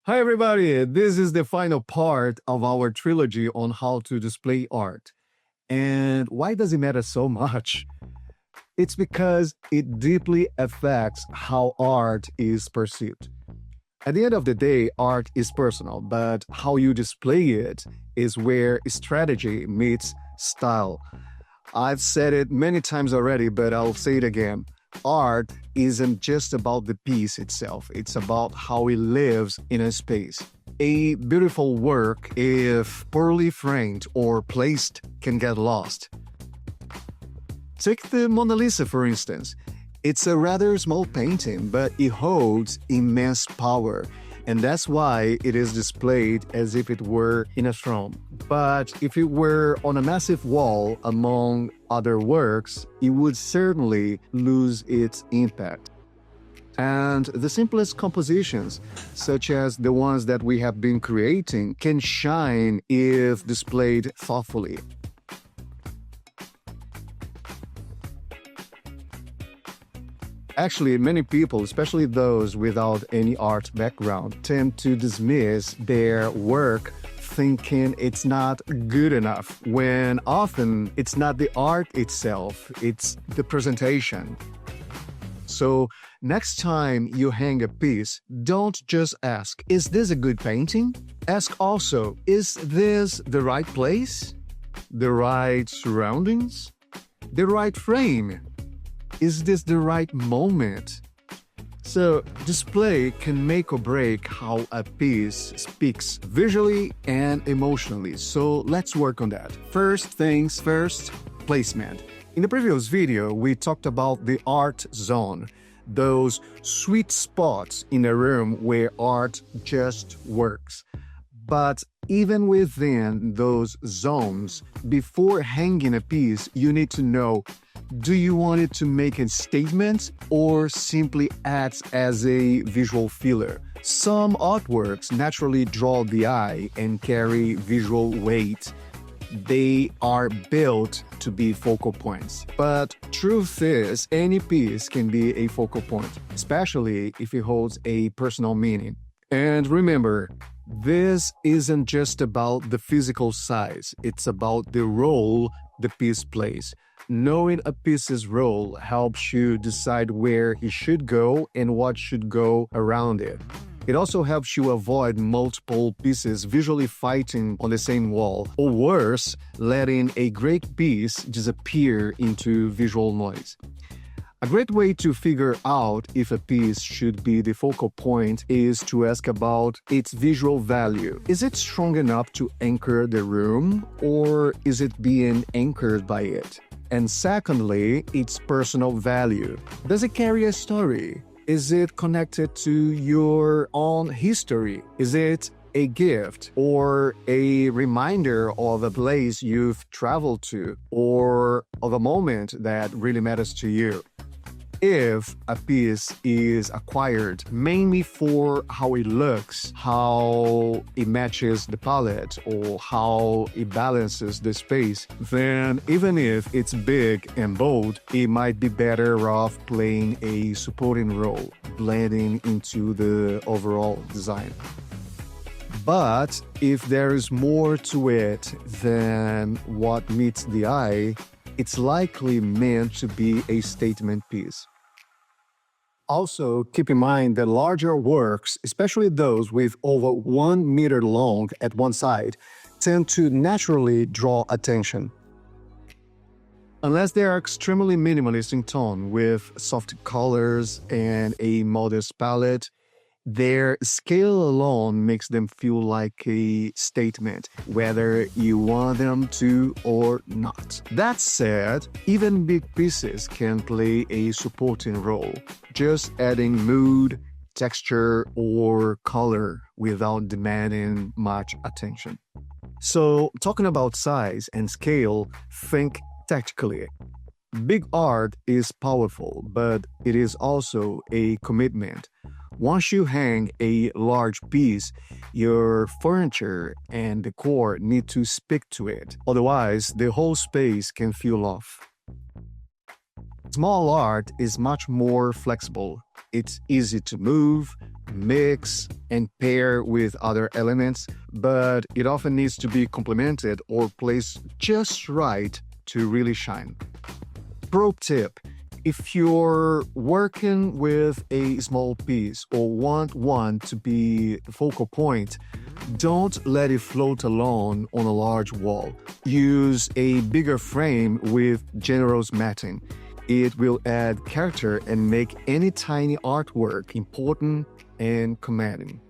Hi, everybody. This is the final part of our trilogy on how to display art. And why does it matter so much? It's because it deeply affects how art is perceived. At the end of the day, art is personal, but how you display it is where strategy meets style. I've said it many times already, but I'll say it again. Art isn't just about the piece itself, it's about how it lives in a space. A beautiful work, if poorly framed or placed, can get lost. Take the Mona Lisa, for instance. It's a rather small painting, but it holds immense power, and that's why it is displayed as if it were in a throne. But if it were on a massive wall among other works, it would certainly lose its impact. And the simplest compositions, such as the ones that we have been creating, can shine if displayed thoughtfully. Actually, many people, especially those without any art background, tend to dismiss their work thinking it's not good enough, when often it's not the art itself, it's the presentation. So next time you hang a piece, don't just ask, is this a good painting? Ask also, is this the right place? The right surroundings? The right frame? Is this the right moment? So, display can make or break how a piece speaks visually and emotionally. So, let's work on that. First things first, placement. In the previous video, we talked about the art zone, those sweet spots in a room where art just works. But even within those zones, before hanging a piece, you need to know, do you want it to make a statement or simply acts as a visual filler? Some artworks naturally draw the eye and carry visual weight. They are built to be focal points. But truth is, any piece can be a focal point, especially if it holds a personal meaning. And remember, this isn't just about the physical size, it's about the role the piece plays. Knowing a piece's role helps you decide where it should go and what should go around it. It also helps you avoid multiple pieces visually fighting on the same wall, or worse, letting a great piece disappear into visual noise. A great way to figure out if a piece should be the focal point is to ask about its visual value. Is it strong enough to anchor the room, or is it being anchored by it? And secondly, its personal value. Does it carry a story? Is it connected to your own history? Is it a gift or a reminder of a place you've traveled to or of a moment that really matters to you? If a piece is acquired mainly for how it looks, how it matches the palette, or how it balances the space, then even if it's big and bold, it might be better off playing a supporting role, blending into the overall design. But if there is more to it than what meets the eye, it's likely meant to be a statement piece. Also, keep in mind that larger works, especially those with over 1 meter long at one side, tend to naturally draw attention. Unless they are extremely minimalist in tone with soft colors and a modest palette, their scale alone makes them feel like a statement, whether you want them to or not. That said, even big pieces can play a supporting role, just adding mood, texture, or color without demanding much attention. So, talking about size and scale, think tactically. Big art is powerful, but it is also a commitment. Once you hang a large piece, your furniture and decor need to speak to it. Otherwise, the whole space can feel off. Small art is much more flexible. It's easy to move, mix, and pair with other elements, but it often needs to be complemented or placed just right to really shine. Pro tip: if you're working with a small piece or want one to be the focal point, don't let it float alone on a large wall. Use a bigger frame with generous matting. It will add character and make any tiny artwork important and commanding.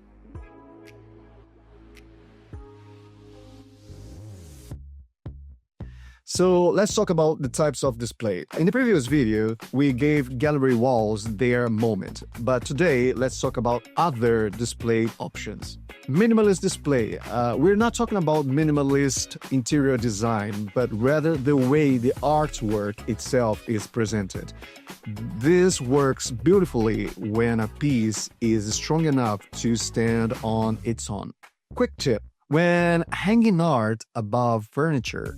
So let's talk about the types of display. In the previous video, we gave gallery walls their moment, but today let's talk about other display options. Minimalist display. We're not talking about minimalist interior design, but rather the way the artwork itself is presented. This works beautifully when a piece is strong enough to stand on its own. Quick tip: when hanging art above furniture,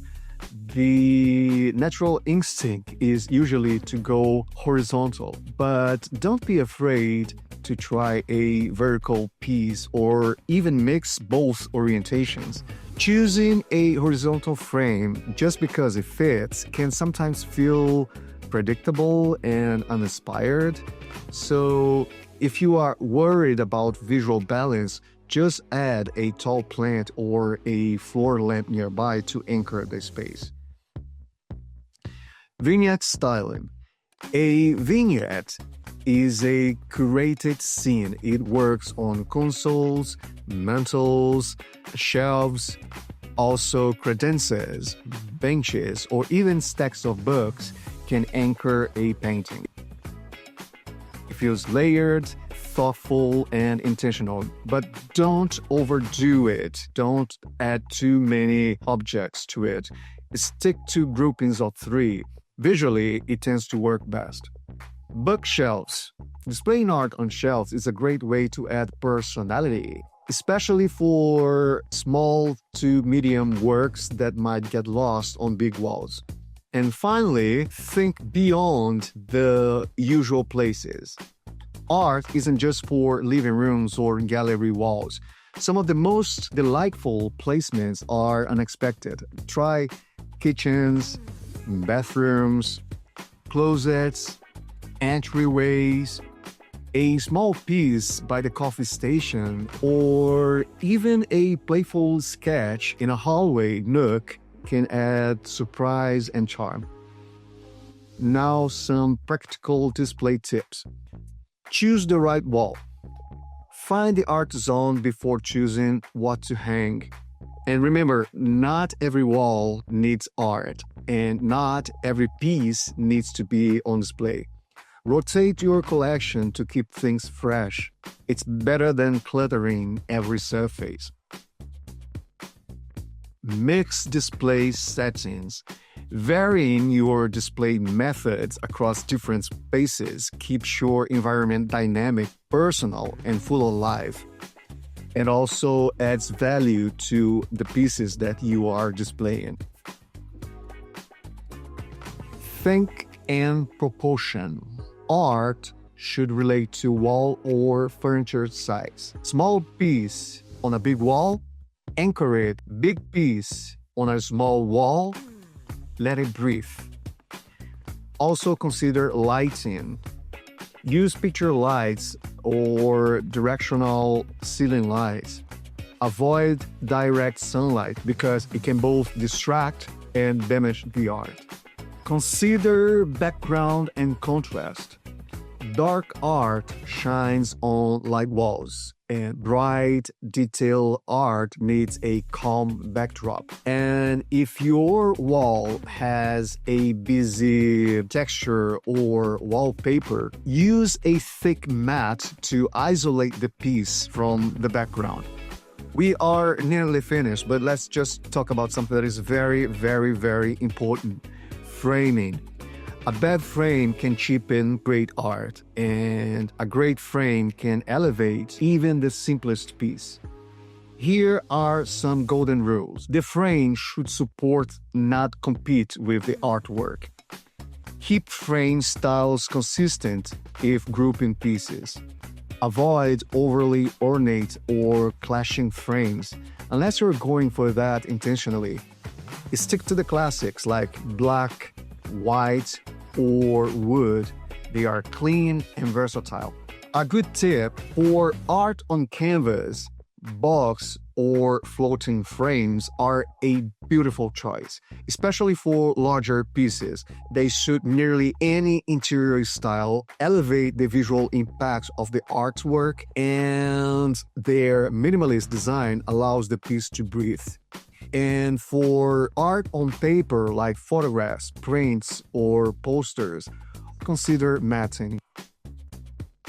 the natural instinct is usually to go horizontal, but don't be afraid to try a vertical piece or even mix both orientations. Choosing a horizontal frame just because it fits can sometimes feel predictable and uninspired. So if you are worried about visual balance, just add a tall plant or a floor lamp nearby to anchor the space. Vignette styling. A vignette is a curated scene. It works on consoles, mantels, shelves, also credences, benches, or even stacks of books can anchor a painting. It feels layered, thoughtful, and intentional, but don't overdo it. Don't add too many objects to it. Stick to groupings of 3. Visually, it tends to work best. Bookshelves. Displaying art on shelves is a great way to add personality, especially for small to medium works that might get lost on big walls. And finally, think beyond the usual places. Art isn't just for living rooms or gallery walls. Some of the most delightful placements are unexpected. Try kitchens, bathrooms, closets, entryways, a small piece by the coffee station, or even a playful sketch in a hallway nook can add surprise and charm. Now, some practical display tips. Choose the right wall. Find the art zone before choosing what to hang. And remember, not every wall needs art, and not every piece needs to be on display. Rotate your collection to keep things fresh. It's better than cluttering every surface. Mix display settings. Varying your display methods across different spaces keeps your environment dynamic, personal, and full of life. It also adds value to the pieces that you are displaying. Think in proportion. Art should relate to wall or furniture size. Small piece on a big wall, anchor it. Big piece on a small wall, let it breathe. Also consider lighting. Use picture lights or directional ceiling lights. Avoid direct sunlight because it can both distract and damage the art. Consider background and contrast. Dark art shines on light walls, and bright, detailed art needs a calm backdrop. And if your wall has a busy texture or wallpaper, use a thick mat to isolate the piece from the background. We are nearly finished, but let's just talk about something that is very, very, very important. Framing. A bad frame can cheapen great art, and a great frame can elevate even the simplest piece. Here are some golden rules. The frame should support, not compete with the artwork. Keep frame styles consistent if grouping pieces. Avoid overly ornate or clashing frames, unless you're going for that intentionally. Stick to the classics like black, white, or wood. They are clean and versatile. A good tip for art on canvas: box or floating frames are a beautiful choice, especially for larger pieces. They suit nearly any interior style, elevate the visual impact of the artwork, and their minimalist design allows the piece to breathe. And for art on paper like photographs, prints, or posters, consider matting.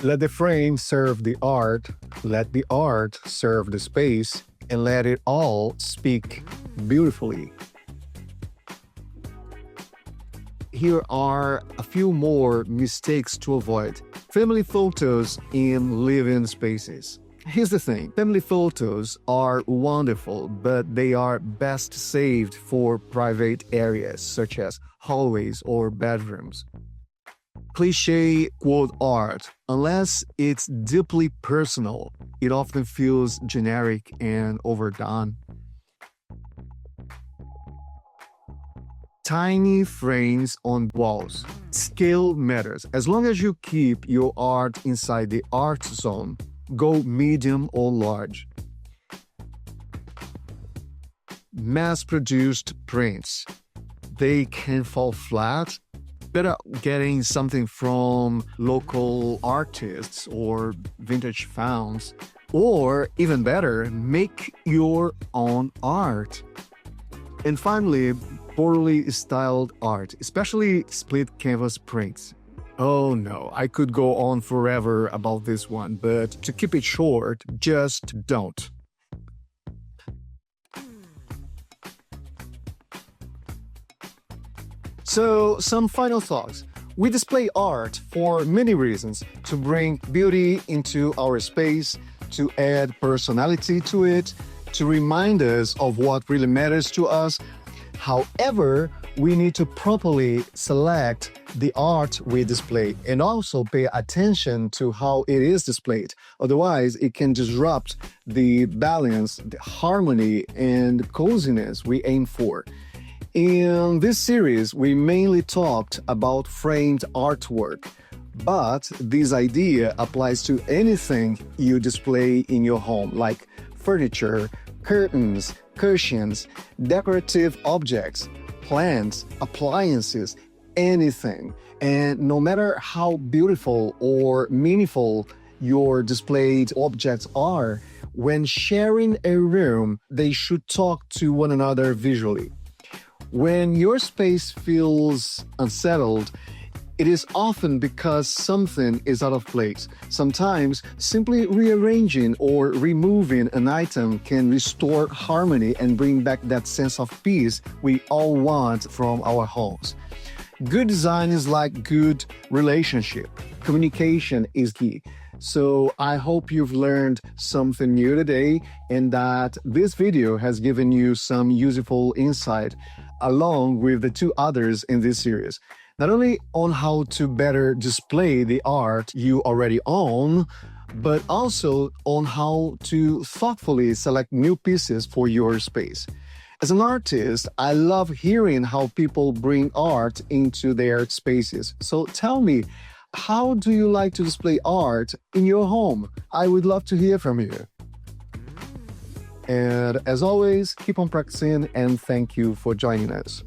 Let the frame serve the art, let the art serve the space, and let it all speak beautifully. Here are a few more mistakes to avoid. Family photos in living spaces. Here's the thing, family photos are wonderful, but they are best saved for private areas such as hallways or bedrooms. Cliché quote art, unless it's deeply personal, it often feels generic and overdone. Tiny frames on walls. Scale matters. As long as you keep your art inside the art zone, go medium or large. Mass-produced prints. They can fall flat. Better getting something from local artists or vintage founds. Or even better, make your own art. And finally, poorly styled art, especially split canvas prints. Oh no, I could go on forever about this one, but to keep it short, just don't. So, some final thoughts. We display art for many reasons: to bring beauty into our space, to add personality to it, to remind us of what really matters to us. However, we need to properly select the art we display and also pay attention to how it is displayed. Otherwise, it can disrupt the balance, the harmony, and coziness we aim for. In this series, we mainly talked about framed artwork, but this idea applies to anything you display in your home, like furniture, curtains, cushions, decorative objects, plants, appliances, anything. And no matter how beautiful or meaningful your displayed objects are, when sharing a room, they should talk to one another visually. When your space feels unsettled, it is often because something is out of place. Sometimes simply rearranging or removing an item can restore harmony and bring back that sense of peace we all want from our homes. Good design is like good relationship. Communication is key. So I hope you've learned something new today and that this video has given you some useful insight along with the two others in this series. Not only on how to better display the art you already own, but also on how to thoughtfully select new pieces for your space. As an artist, I love hearing how people bring art into their spaces. So tell me, how do you like to display art in your home? I would love to hear from you. And as always, keep on practicing and thank you for joining us.